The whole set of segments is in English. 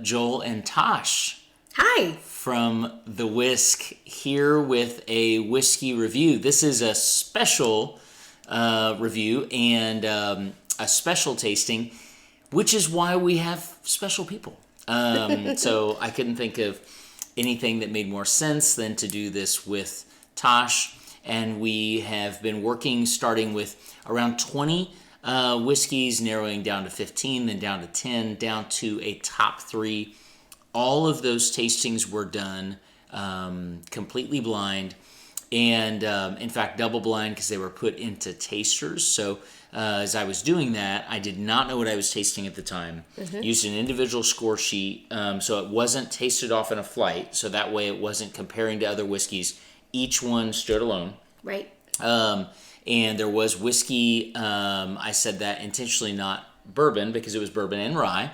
Joel and Tosh Hi. from The Whisk here with a whiskey review. This is a special review and a special tasting, which is why we have special people. So I couldn't think of anything that made more sense than to do this with Tosh. And we have been working starting with around 20 whiskeys, narrowing down to 15, then down to 10, down to a top 3. All of those tastings were done completely blind, and in fact double blind because they were put into tasters. So as I was doing that, I did not know what I was tasting at the time. Used an individual score sheet, so it wasn't tasted off in a flight, so that way it wasn't comparing to other whiskeys. Each one stood alone. Right. And there was whiskey, I said that intentionally, not bourbon, because it was bourbon and rye.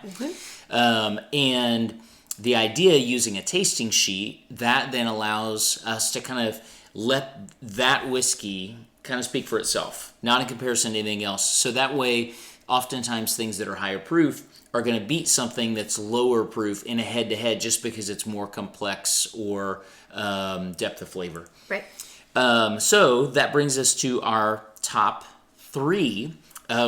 And the idea, using a tasting sheet, that then allows us to kind of let that whiskey kind of speak for itself, not in comparison to anything else. So that way, oftentimes things that are higher proof are going to beat something that's lower proof in a head-to-head just because it's more complex or depth of flavor. Right. So that brings us to our top 3,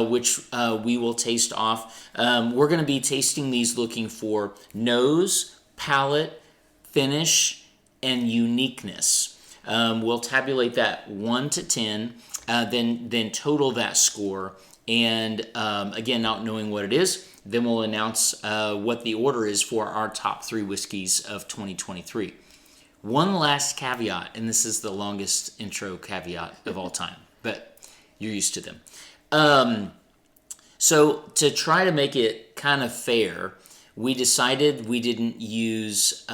which we will taste off. We're going to be tasting these looking for nose, palate, finish, and uniqueness. We'll tabulate that 1 to 10, then total that score. And again, not knowing what it is, then we'll announce what the order is for our top 3 whiskeys of 2023. One last caveat, and this is the longest intro caveat of all time, but you're used to them. So to try to make it kind of fair, we decided we didn't use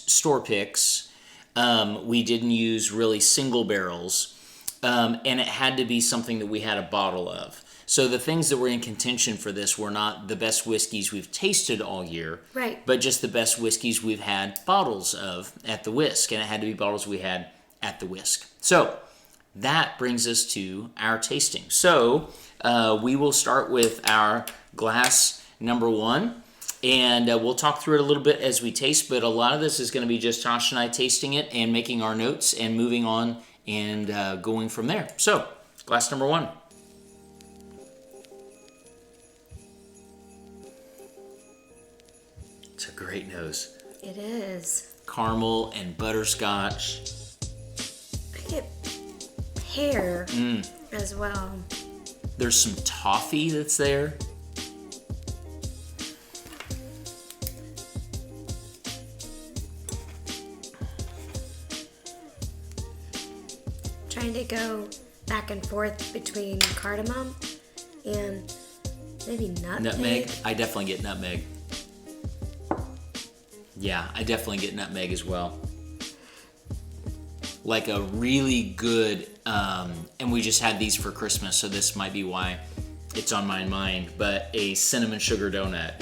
store picks. We didn't use really single barrels, and it had to be something that we had a bottle of. So the things that were in contention for this were not the best whiskeys we've tasted all year, Right. but just the best whiskeys we've had bottles of at the Whisk, and it had to be bottles we had at the Whisk. So that brings us to our tasting. So we will start with our glass number 1, and we'll talk through it a little bit as we taste, but a lot of this is going to be just Tosh and I tasting it and making our notes and moving on and going from there. So glass number 1. It's a great nose. It is. Caramel and butterscotch. I get pear as well. There's some toffee that's there. Trying to go back and forth between cardamom and maybe nutmeg. I definitely get nutmeg. Yeah, I definitely get nutmeg as well. Like a really good, and we just had these for Christmas, so this might be why it's on my mind, but a cinnamon sugar donut.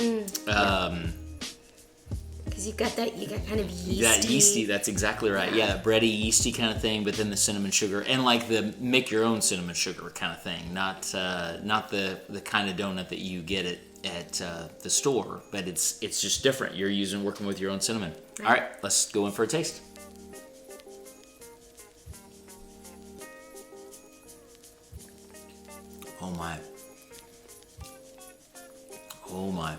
Because you got kind of yeasty. That yeasty, that's exactly right. Yeah, that bready, yeasty kind of thing, but then the cinnamon sugar, and like the make your own cinnamon sugar kind of thing, not the kind of donut that you get at the store, but it's just different. You're working with your own cinnamon. Right. All right, let's go in for a taste. Oh my.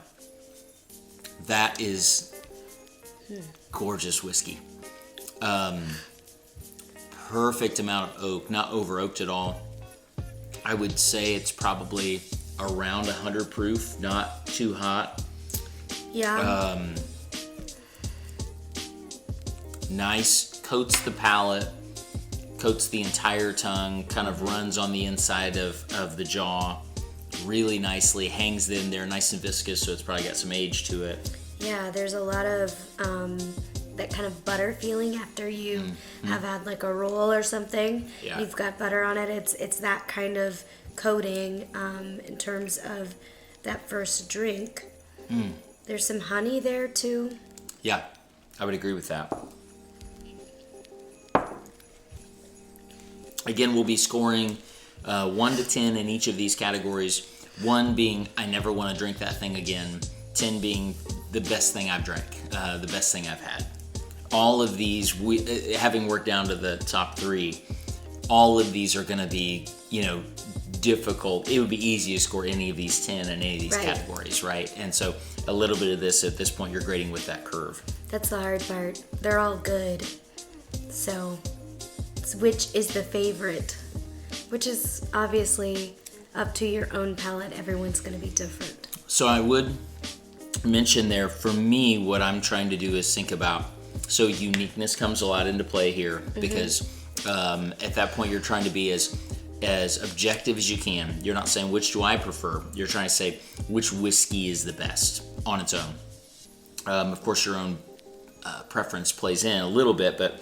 That is gorgeous whiskey. Perfect amount of oak, not over oaked at all. I would say it's probably around 100 proof, not too hot. Yeah. Nice, coats the palate, coats the entire tongue, kind of runs on the inside of the jaw really nicely, hangs in there nice and viscous, so it's probably got some age to it. Yeah, there's a lot of that kind of butter feeling after you have had like a roll or something. Yeah. You've got butter on it. It's that kind of coating in terms of that first drink. There's some honey there too. Yeah, I would agree with that. Again, we'll be scoring 1 to 10 in each of these categories. 1 being, I never want to drink that thing again. 10 being the best thing I've drank, the best thing I've had. All of these, having worked down to the top 3, all of these are going to be, difficult. It would be easy to score any of these 10 in any of these categories, right? And so a little bit of this, at this point, you're grading with that curve. That's the hard part. They're all good. So, which is the favorite? Which is obviously up to your own palate. Everyone's going to be different. So I would mention there, for me, what I'm trying to do is think about, so uniqueness comes a lot into play here, because at that point you're trying to be as objective as you can. You're not saying which do I prefer. You're trying to say which whiskey is the best on its own. Of course, your own preference plays in a little bit, but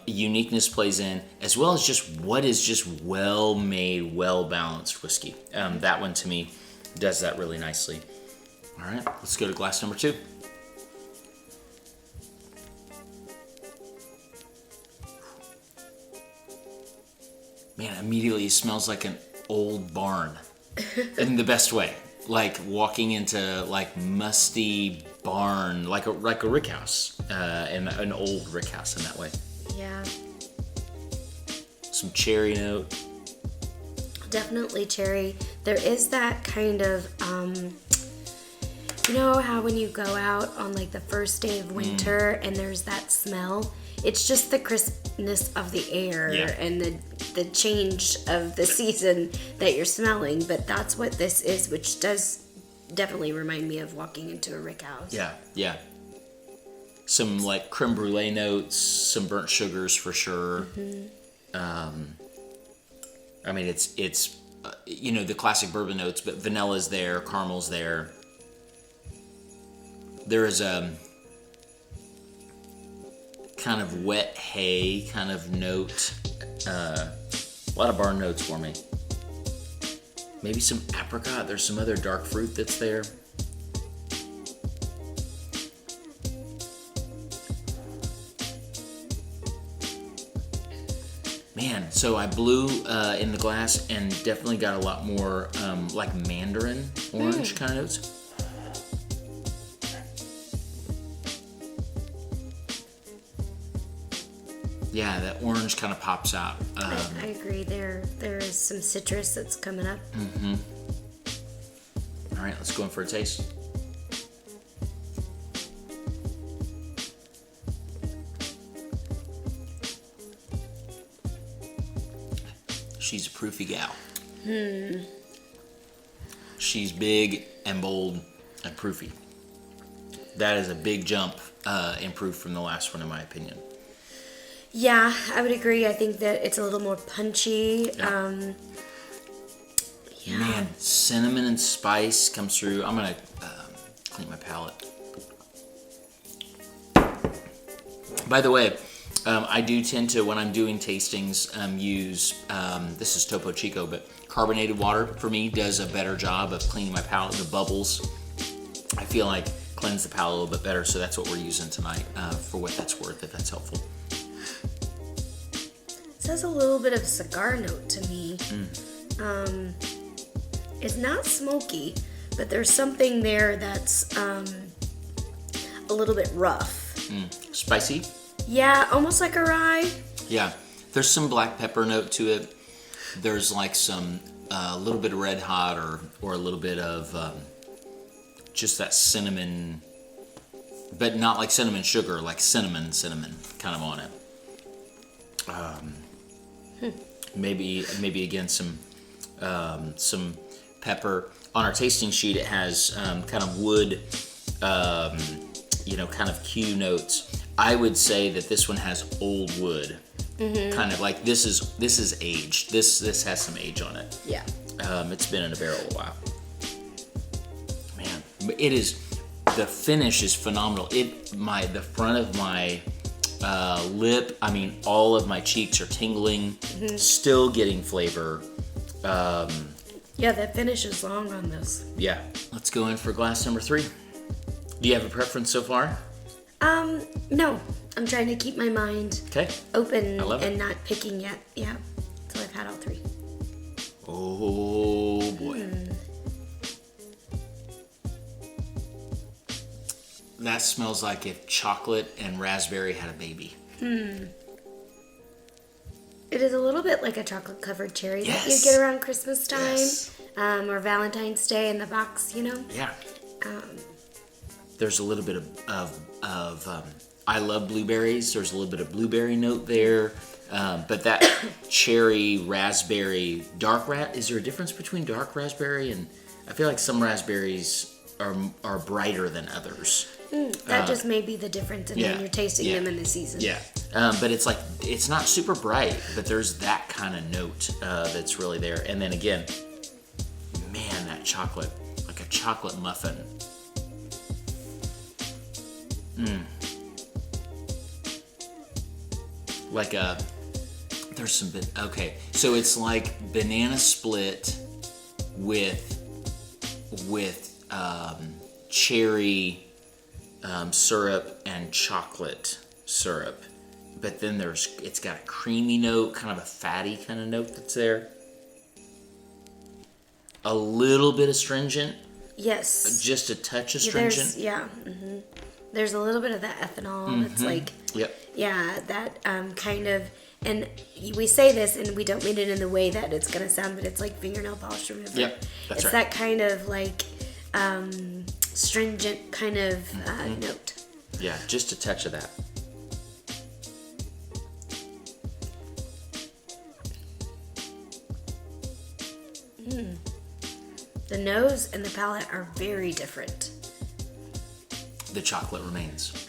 uniqueness plays in, as well as just what is just well-made, well-balanced whiskey. That one, to me, does that really nicely. All right, let's go to glass number 2. Man, immediately it smells like an old barn in the best way. Like walking into like musty barn, like a rick house, and an old rick house in that way. Yeah. Some cherry note. Definitely cherry. There is that kind of, you know how when you go out on like the first day of winter and there's that smell? It's just the crispness of the air and the change of the season that you're smelling, but that's what this is, which does definitely remind me of walking into a rick house. Yeah. Some like creme brulee notes, some burnt sugars for sure. I mean, it's the classic bourbon notes, but vanilla's there, caramel's there. There is a kind of wet hay kind of note. A lot of barn notes for me. Maybe some apricot. There's some other dark fruit that's there. Man, so I blew in the glass and definitely got a lot more like mandarin orange kind of notes. Yeah, that orange kind of pops out. I agree. There is some citrus that's coming up. All right, let's go in for a taste. She's a proofy gal. She's big and bold and proofy. That is a big jump in proof from the last one, in my opinion. Yeah, I would agree. I think that it's a little more punchy. Man, cinnamon and spice comes through. I'm going to clean my palate. By the way, I do tend to, when I'm doing tastings, use, this is Topo Chico, but carbonated water for me does a better job of cleaning my palate. The bubbles, I feel like, cleanse the palate a little bit better, so that's what we're using tonight for what that's worth, if that's helpful. It has a little bit of cigar note to me. It's not smoky, but there's something there that's a little bit rough. Spicy? Yeah, almost like a rye. Yeah, there's some black pepper note to it. There's like some a little bit of red hot or a little bit of just that cinnamon, but not like cinnamon sugar, like cinnamon kind of on it. Maybe again some pepper. On our tasting sheet, it has kind of wood, kind of Q notes. I would say that this one has old wood, kind of like this is aged. This has some age on it. Yeah. It's been in a barrel a while. Man, it is. The finish is phenomenal. The front of my lip, I mean, all of my cheeks are tingling. Still getting flavor. Yeah, that finish is long on this. Yeah. Let's go in for glass number 3. Do you have a preference so far? No. I'm trying to keep my mind open and not picking yet. Yeah. Until I've had all 3. Oh boy. That smells like if chocolate and raspberry had a baby. It is a little bit like a chocolate covered cherry that you Yes. get around Christmas time, Yes. or Valentine's Day in the box, Yeah. There's a little bit of I love blueberries. There's a little bit of blueberry note there. But that cherry, raspberry, is there a difference between dark raspberry and, I feel like some raspberries are brighter than others. That just may be the difference, and then you're tasting them in the season. Yeah. But it's not super bright, but there's that kind of note that's really there. And then again, man, that chocolate, like a chocolate muffin. Okay, so it's like banana split with cherry syrup and chocolate syrup, but then it's got a creamy note, kind of a fatty kind of note that's there. A little bit astringent, Yes. just a touch astringent. There's a little bit of that ethanol that's like, Yep. yeah, that kind of, and we say this and we don't mean it in the way that it's going to sound, but it's like fingernail polish remover. Yep, that's it's right. that kind of like stringent kind of note. Yeah, just a touch of that. The nose and the palate are very different. The chocolate remains.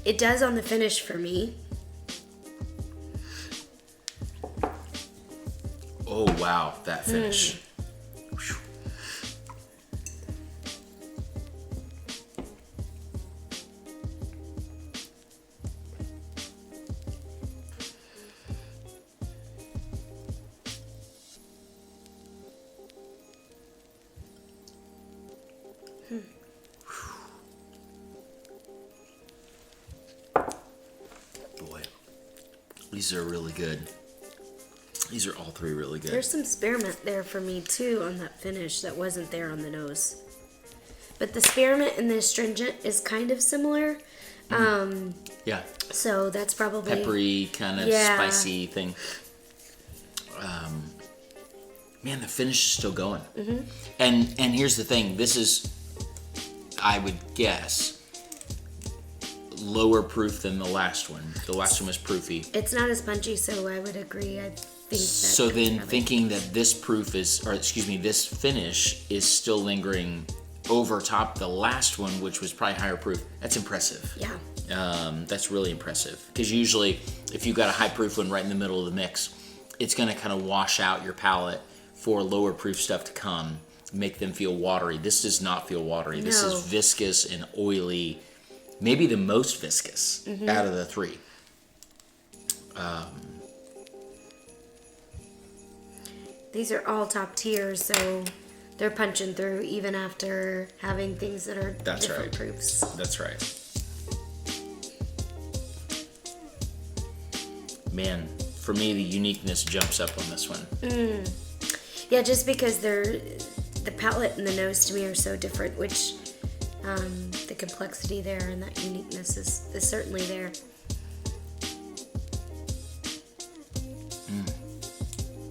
It does on the finish for me. Oh wow, that finish. Whew. Boy, these are really good. These are all three really good. There's some spearmint there for me too on that finish that wasn't there on the nose. But the spearmint and the astringent is kind of similar. Yeah, So that's probably peppery kind of Yeah. spicy thing. Man, the finish is still going. And here's the thing. This is, I would guess, lower proof than the last one. The last one was proofy. It's not as punchy, so I would agree. I think that. So then probably- thinking that this this finish is still lingering over top the last one, which was probably higher proof, that's impressive. Yeah. That's really impressive. Because usually, if you've got a high proof one right in the middle of the mix, it's going to kind of wash out your palate for lower proof stuff to come, make them feel watery. This does not feel watery. This No. is viscous and oily, maybe the most viscous out of the three. These are all top tier, so they're punching through even after having things that are That's different right. proofs. That's right. Man, for me, the uniqueness jumps up on this one. Yeah, just because the palate and the nose to me are so different, which the complexity there and that uniqueness is certainly there.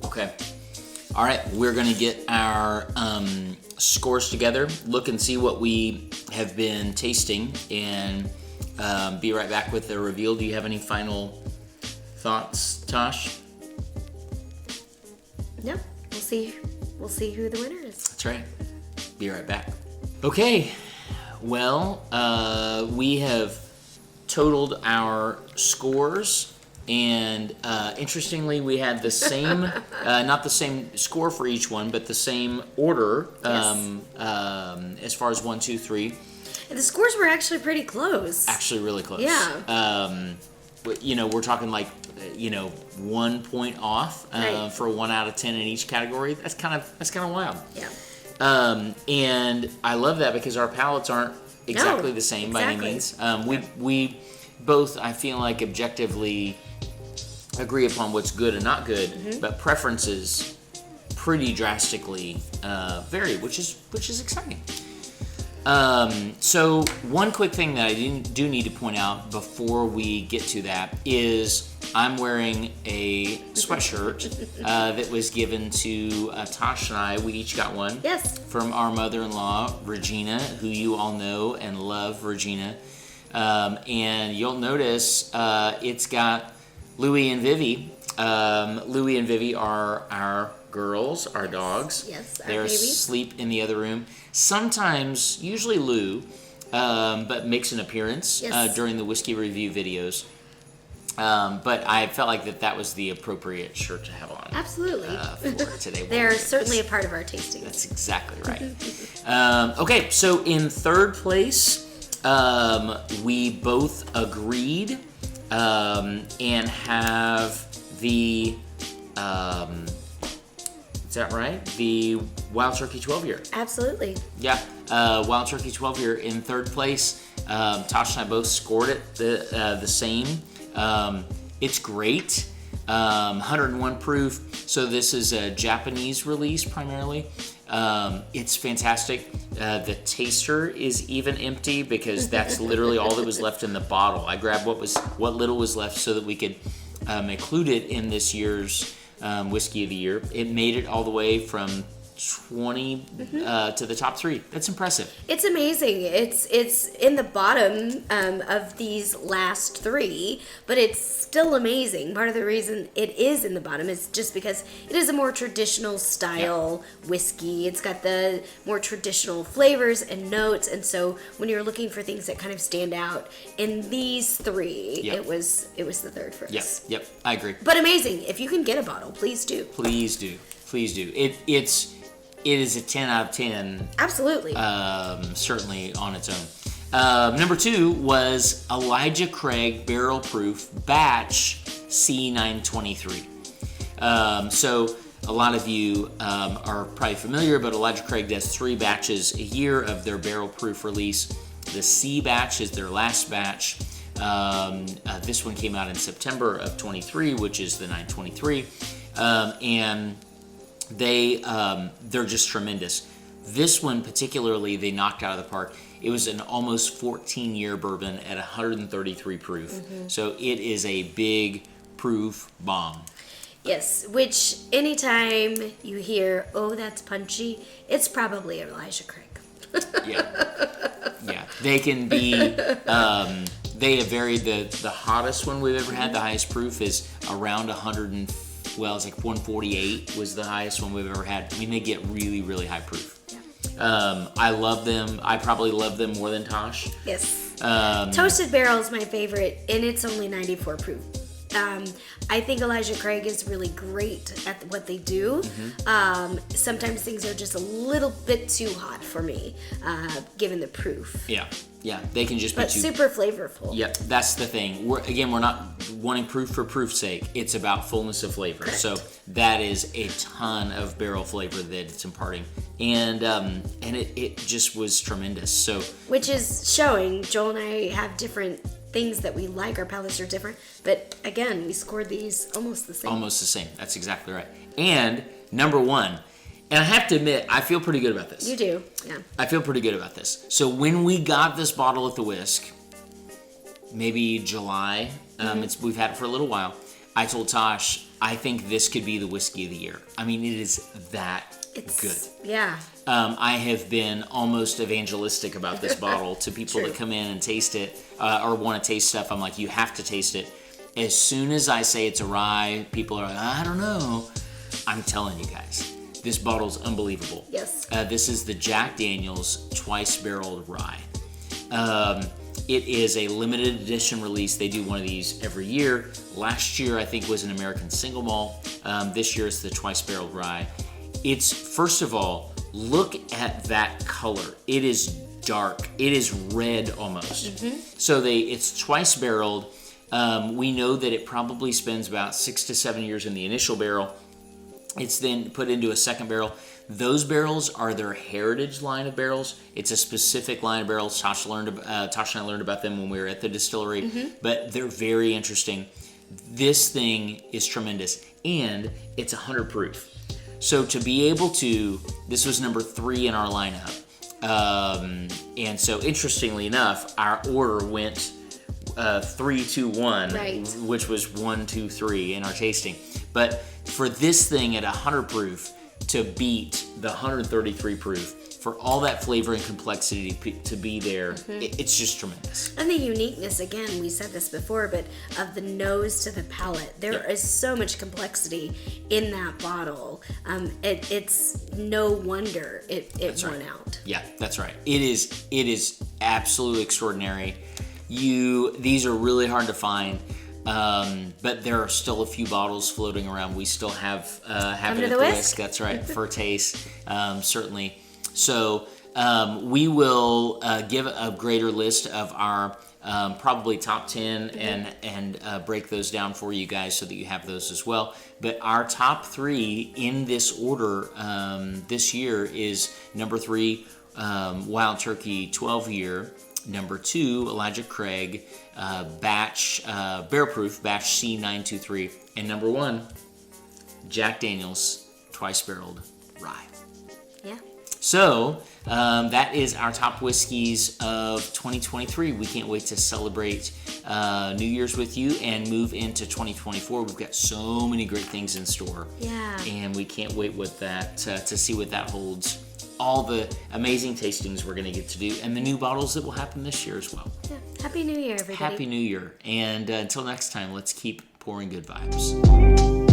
Okay. All right, we're going to get our scores together, look and see what we have been tasting, and be right back with the reveal. Do you have any final thoughts, Tosh? Nope. We'll see who the winner is. That's right. Be right back. Okay. Well, we have totaled our scores. And interestingly, we had the same, not the same score for each one, but the same order as far as 1, 2, 3. And the scores were actually pretty close. Actually, really close. Yeah. We're talking like, 1 point off Right. for 1 out of 10 in each category. That's kind of wild. Yeah. And I love that because our palates aren't exactly the same by any exactly. means. We both, I feel like, objectively agree upon what's good and not good, but preferences pretty drastically vary, which is exciting. So one quick thing that I do need to point out before we get to that is I'm wearing a sweatshirt that was given to Tosh and I. We each got one. Yes. From our mother-in-law, Regina, who you all know and love, Regina. And you'll notice it's got Louie and Vivi. Louie and Vivi are our girls, our dogs. Yes, our They're baby. asleep in the other room. Sometimes, usually Lou, but makes an appearance Yes. during the whiskey review videos. But I felt like that was the appropriate shirt to have on. Absolutely. For today. They're certainly a part of our tasting. That's exactly right. Okay, so in third place, we both agreed and have the, is that right? The Wild Turkey 12-year. Absolutely. Yeah, Wild Turkey 12-year in third place. Tosh and I both scored it the same. It's great. 101 proof. So this is a Japanese release primarily. It's fantastic. The taster is even empty because that's literally all that was left in the bottle. I grabbed what little was left so that we could include it in this year's whiskey of the year. It made it all the way from 20 to the top 3. That's impressive. It's amazing. It's in the bottom of these last 3, but it's still amazing. Part of the reason it is in the bottom is just because it is a more traditional style whiskey. It's got the more traditional flavors and notes, and so when you're looking for things that kind of stand out in these 3, it was the third for us. Yep, I agree. But amazing. If you can get a bottle, please do. Please do. It is a 10 out of 10. Absolutely. Certainly on its own. Number 2 was Elijah Craig Barrel Proof Batch C923. So a lot of you are probably familiar, but Elijah Craig does 3 batches a year of their barrel proof release. The C batch is their last batch. This one came out in September of 23, which is the 923. And they're just tremendous. This one particularly, they knocked out of the park. It was an almost 14-year bourbon at 133 proof. So it is a big proof bomb. Yes, which anytime you hear, oh, that's punchy, it's probably Elijah Craig. Yeah. They can be, they have varied. The hottest one we've ever had, the highest proof is around 148 was the highest one we've ever had. I mean, they get really, really high proof. Yeah. I love them. I probably love them more than Tosh. Yes. Toasted Barrel is my favorite, and it's only 94 proof. I think Elijah Craig is really great at what they do. Sometimes things are just a little bit too hot for me, given the proof. Yeah, they can just be But too... super flavorful. Yep, that's the thing. We're not wanting proof for proof's sake. It's about fullness of flavor. Correct. So that is a ton of barrel flavor that it's imparting, and it just was tremendous. So Which is showing Joel and I have different things that we like. Our palates are different, but again, we scored these almost the same. almost the same. That's exactly right. And number 1, and I have to admit, I feel pretty good about this. You do, yeah. I feel pretty good about this. So when we got this bottle at the Whisk, maybe July, we've had it for a little while, I told Tosh, I think this could be the whiskey of the year. I mean, it is that good. Yeah. I have been almost evangelistic about this bottle to people True. that come in and taste it or want to taste stuff. I'm like, you have to taste it. As soon as I say it's a rye, people are like, I don't know. I'm telling you guys, this bottle's unbelievable. Yes. This is the Jack Daniel's Twice Barreled Rye. It is a limited edition release. They do one of these every year. Last year, I think, was an American single malt. This year, it's the Twice Barreled Rye. It's, first of all, look at that color. It is dark. It is red almost. So it's twice barreled. We know that it probably spends about 6 to 7 years in the initial barrel. It's then put into a second barrel. Those barrels are their heritage line of barrels. It's a specific line of barrels. Tosh and I learned about them when we were at the distillery, but they're very interesting. This thing is tremendous, and it's 100 proof. So to be able to, this was number 3 in our lineup. And so, interestingly enough, our order went 3, 2, 1, Right. which was 1, 2, 3 in our tasting. But for this thing at 100 proof to beat the 133 proof, for all that flavor and complexity to be there, it's just tremendous. And the uniqueness, again, we said this before, but of the nose to the palate, there is so much complexity in that bottle. It's no wonder it won out. Yeah, that's right. It is absolutely extraordinary. These are really hard to find, but there are still a few bottles floating around. We still have it Under at the the whisk. whisk. That's right, for taste, certainly. So we will give a greater list of our probably top 10 and break those down for you guys so that you have those as well. But our top 3 in this order this year is number 3, Wild Turkey 12-year. Number 2, Elijah Craig, batch Bear Proof, batch C923. And number 1, Jack Daniel's Twice Barreled Rye. Yeah. So that is our top whiskeys of 2023. We can't wait to celebrate New Year's with you and move into 2024. We've got so many great things in store. Yeah. And we can't wait with that to see what that holds. All the amazing tastings we're going to get to do, and the new bottles that will happen this year as well. Yeah. Happy New Year, everybody. Happy New Year. And until next time, let's keep pouring good vibes.